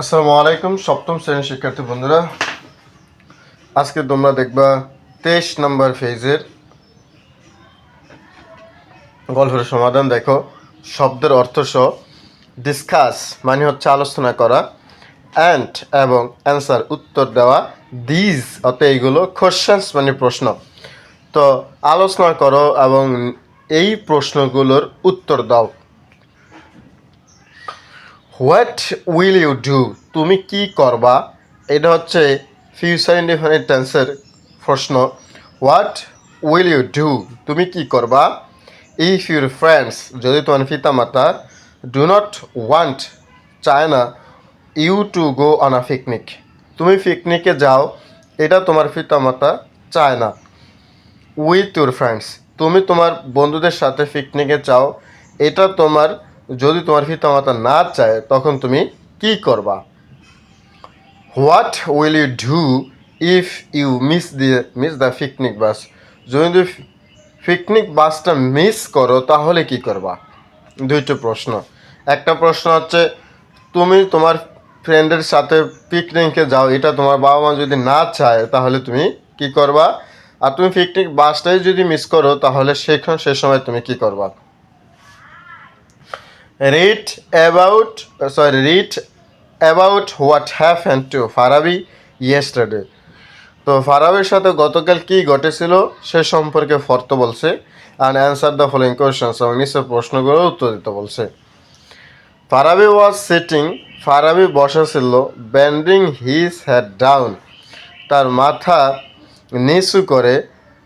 আসসালামু আলাইকুম সপ্তম শ্রেণীর শিক্ষার্থী বন্ধুরা, আজকে তোমরা দেখবা 23 নম্বর ফেজের গল্পের সমাধান। দেখো, শব্দের অর্থ সহ ডিসকাস মানে হচ্ছে আলোচনা করা, অ্যান্ড এবং অ্যান্সার উত্তর দেওয়া, দিজ অর্থাৎ এইগুলো, কোশ্চেন্স মানে প্রশ্ন। তো আলোচনা করো এবং এই প্রশ্নগুলোর উত্তর দাও। হোয়াট উইল ইউ ডু, তুমি কি করবা, এটা হচ্ছে ফিউচার ইনডিফিনিট টেন্সের প্রশ্ন। হোয়াট উইল ইউ ডু, তুমি কি করবা। ইফ ইউর ফ্রেন্ডস, যদি তোমার পিতামাতা, ডু নট ওয়ান্ট, চায় না, you to go on a picnic, তুমি পিকনিকে যাও, এটা তোমার পিতামাতা চায় না। উইথ ইউর ফ্রেন্ডস, তুমি তোমার বন্ধুদের সাথে পিকনিকে যাও, এটা তোমার, যদি তোমার পিতামাতা না চায় তখন তুমি কি করবা। What will you do if you miss the picnic bus, যদি পিকনিক বাসটা মিস করো তাহলে কি করবা। দুইটা প্রশ্ন। একটা প্রশ্ন হচ্ছে তুমি তোমার ফ্রেন্ডের সাথে পিকনিকে যাও, এটা তোমার বাবা মা যদি না চায় তাহলে তুমি কি করবা। আর তুমি পিকনিক বাসটাই যদি মিস করো তাহলে সে সময় তুমি কি করবা। Read about what happened to Farabi yesterday. তো ফারাবির সাথে গতকাল কি ঘটেছিল সে সম্পর্কে পড়তে বলছে। And answer the following questions, এবং নিশ্চয় প্রশ্নগুলোর উত্তর দিতে বলছে। ফারাবি ওয়াজ সিটিং, ফারাবি বসা ছিল, বেন্ডিং হিজ হেড ডাউন, তার মাথা নিচু করে,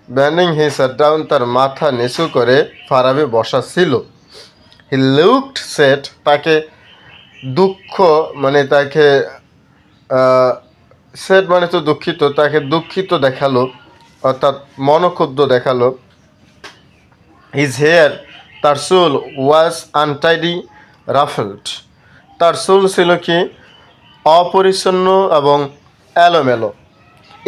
বেন্ডিং হিজ হেড ডাউন, তার মাথা নিচু করে ফারাবি বসা ছিল। হি লুকড সেট, তাকে দুঃখ মানে তাকে সেট মানে তো দুঃখিত, তাকে দুঃখিত দেখালো, অর্থাৎ মনক্ষুব্ধ দেখালো। হিজ হেয়ার, তার চুল, ওয়াজ আনটাইডি রাফেলড, তার চুল ছিল কি অপরিচ্ছন্ন এবং এলোমেলো।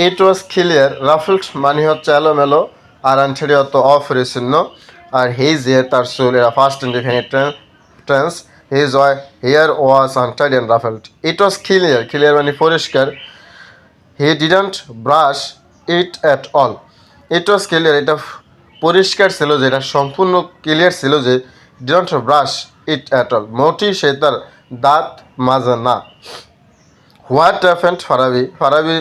ইট ওয়াজ ক্লিয়ার, রাফেলড মানে হচ্ছে এলোমেলো, আর আনটাইডি অর্থ অপরিচ্ছন্ন। আর হিজ হেয়ার, তার চুল, এরা first indefinite tense. His hair was untidy and ruffled. It was clear, clear মানে পরিষ্কার। He didn't brush it at all, it was clear, এটা পরিষ্কার ছিল, যে এটা সম্পূর্ণ ক্লিয়ার ছিল যে didn't brush it at all, মোটেই সে তার দাঁত মাজে না। হোয়াট হ্যাপেন্ড ফারাবি, ফারাবি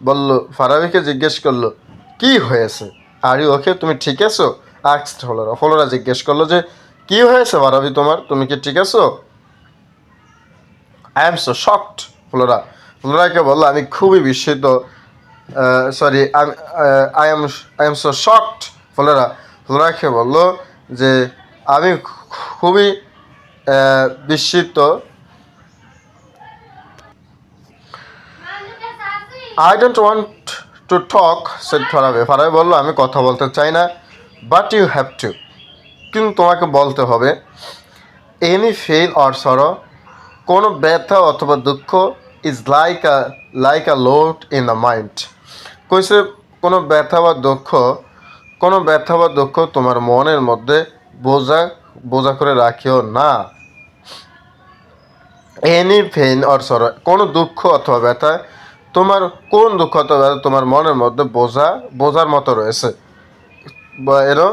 বলল, ফারাবিকে জিজ্ঞেস করলো কি হয়েছে। আর ইউ ওকে, তুমি ঠিক আছো। আক্সড ফলোরা, ফলোরা জিজ্ঞেস করলো যে কি হয়েছে ফারাবি তোমার, তুমি কি ঠিক আছো। আই এম সো শকড, ফ্লোরাকে বললো আমি খুবই বিস্মিত, sorry I am so shocked. ফ্লোরাকে বললো যে আমি খুবই বিস্মিত। I don't want to talk said Farabi, Farabi বললো আমি কথা বলতে চাই না। বাট ইউ হ্যাভ টু, কিন্তু তোমাকে বলতে হবে। এনি ফেল অর সরো, কোনো ব্যথা অথবা দুঃখ, is like a load in the mind, কইছে কোনো ব্যথা বা দুঃখ তোমার মনের মধ্যে বোঝা করে রাখিও না। এনি পেইন অর সরো, কোনো দুঃখ অথবা ব্যথা, তোমার কোন দুঃখ অথবা ব্যথা তোমার মনের মধ্যে বোঝার মতো রয়েছে। বা এরও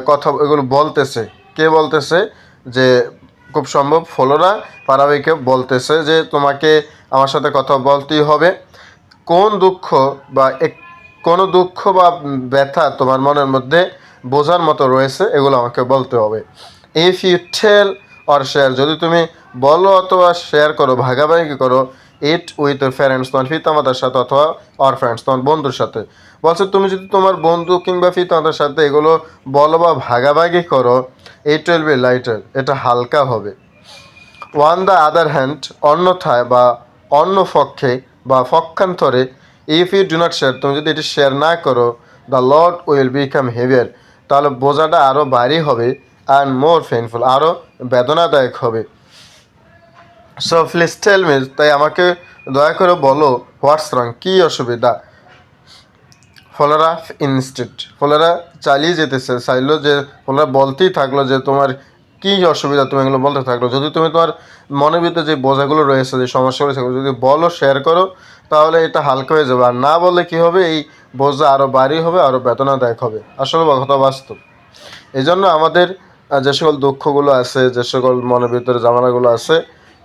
কথা এগুলো বলতেছে, কে বলতেছে, যে খুব সম্ভব ফলোরা ফারাবিকে বলতেছে যে তোমাকে আমার সাথে কথা বলতেই হবে। কোনো দুঃখ বা ব্যথা তোমার মনের মধ্যে বোঝার মতো রয়েছে, এগুলো আমাকে বলতে হবে। If you tell or share, যদি তুমি বলো অথবা শেয়ার করো, ভাগাভাগি করো, ইট উইথ ইউর প্যারেন্টস, তোমার পিতামাতার সাথে, অথবা অর ফ্রেন্ডস, তোমার বন্ধুর সাথে। বলছে তুমি যদি তোমার বন্ধু কিংবা পিতামাতার সাথে এগুলো বলো বা ভাগাভাগি করো, ইট উইল বি লাইটার, এটা হালকা হবে। ওয়ান দ্য আদার হ্যান্ড, অন্যথায় বা অন্য পক্ষে বা পক্ষান্তরে, if you do not share, তুমি যদি এটি শেয়ার না করো, the load will become heavier, তাহলে বোঝাটা আরও ভারী হবে। অ্যান্ড মোর পেইনফুল, আরও বেদনাদায়ক হবে। সো প্লিজ টেল মি, তাই আমাকে দয়া করে বলো, হোয়াটস রং, কী অসুবিধা। ফলোরা চালিয়ে যেতেছে, চাইলো যে ফলোরা বলতেই থাকলো যে তোমার কী অসুবিধা, তুমি এগুলো বলতে থাকলো। যদি তুমি তোমার মনের ভিতরে যে বোঝাগুলো রয়েছে, যে সমস্যাগুলো সেগুলো যদি বলো, শেয়ার করো, তাহলে এটা হালকা হয়ে যাবে। আর না বললে কী হবে, এই বোঝা আরও ভারী হবে, আরও বেদনাদায়ক হবে। আসলে কথা বাস্তব। এই জন্য আমাদের যে সকল দুঃখগুলো আছে, যে সকল মনের ভিতরে ঝামেলাগুলো আছে,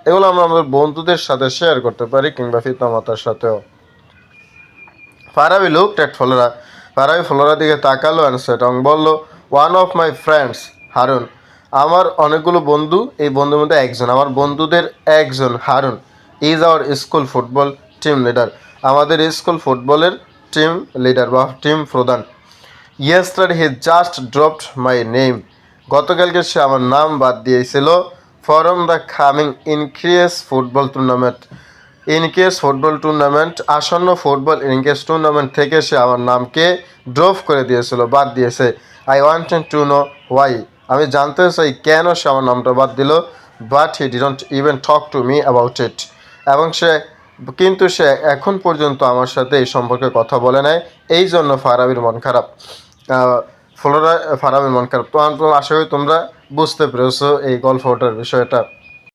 এগুলো আমরা আমাদের বন্ধুদের সাথে শেয়ার করতে পারি, কিংবা পিতামাতার সাথেও। Farabi looked at Flora. Farabi ফলোরার দিকে তাকালো অ্যান্ড সেড, এবং বলল, one of my friends Harun. আমার অনেকগুলো বন্ধু, এই বন্ধুর মধ্যে একজন, আমার বন্ধুদের একজন Harun is our school football team leader. আমাদের স্কুল ফুটবলের টিম লিডার বা টিম প্রধান। Yesterday he just dropped my name. গতকালকে সে আমার নাম বাদ দিয়েছিল from the coming increase football tournament. In case football tournament, আসন্ন ফুটবল ইনকেস টুর্নামেন্ট থেকে সে আমার নামকে ড্রপ করে দিয়েছিল, বাদ দিয়েছে। I wanted to know why. আমি জানতে চাই কেন সে আমার নামটা বাদ দিল। But he didn't even talk to me about it. এবং কিন্তু সে এখন পর্যন্ত আমার সাথে এই সম্পর্কে কথা বলে নাই। এই জন্য ফারাবির মন খারাপ। ফারাবির মন খারাপ। তো আশা করি তোমরা বুঝতে পেরেছো এই গল্পটার বিষয়টা।